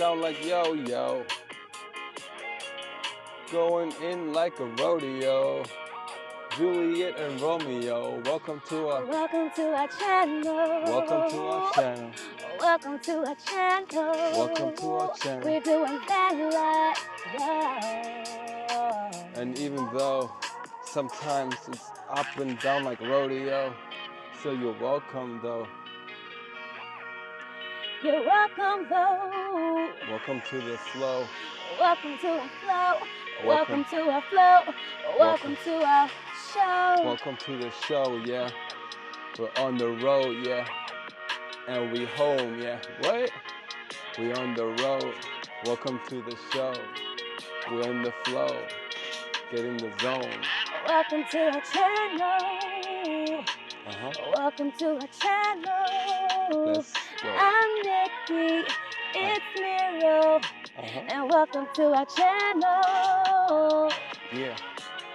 down like yo-yo, going in like a rodeo. Juliet and Romeo, welcome to our channel. Welcome to our channel. Welcome to our channel. Welcome to our channel. We're doing that live. And even though sometimes it's up and down like rodeo, so you're welcome though. You're welcome though. Welcome to the flow. Welcome to our flow. Welcome to our flow. Welcome to our show. Welcome to the show, yeah. We're on the road, yeah. And we home, yeah. What? We on the road. Welcome to the show. We're in the flow. Get in the zone. Welcome to our channel. Welcome to our channel. Let's go. I'm Nikki. It's Miro. And welcome to our channel. Yeah.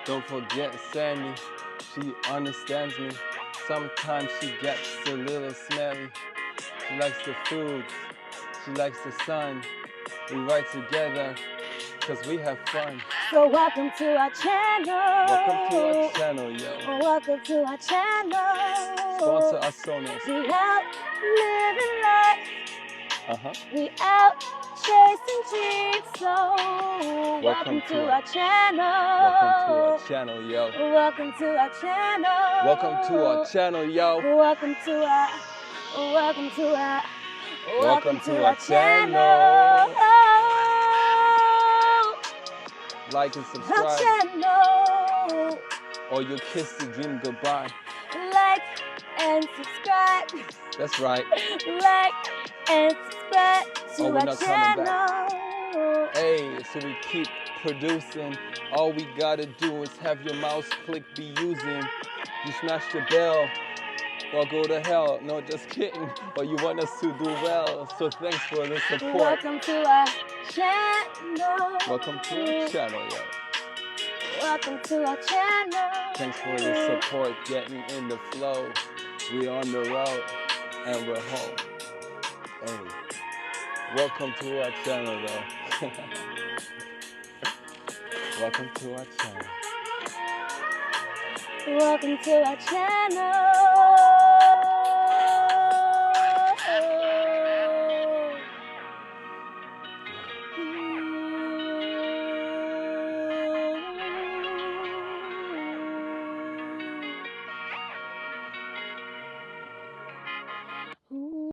Don't forget Sandy. She understands me. Sometimes she gets a little smelly. She likes the food. She likes the sun. We ride together because we have fun. So welcome to our channel. Welcome to our channel, yo. Welcome to our channel. Sponsor us, Sonos. We out living life. We out chasing dreams. So welcome to our channel. Welcome to our channel, yo. Welcome to our channel. Welcome to our channel, yo. Welcome to our Welcome to our channel. Like and subscribe. Our channel. Or you'll kiss the dream goodbye. Like and subscribe. That's right. Like and subscribe to we're our not coming channel. Hey, so we keep producing. All we gotta do is have your mouse click be using. You smash the bell or go to hell. No, just kidding. But you want us to do well. So thanks for the support. Welcome to our channel. Welcome to our channel, yo. Welcome to our channel. Thanks for the support, getting in the flow. We on the road and we're home. Hey, welcome to our channel, though. Welcome to our channel. Welcome to our channel.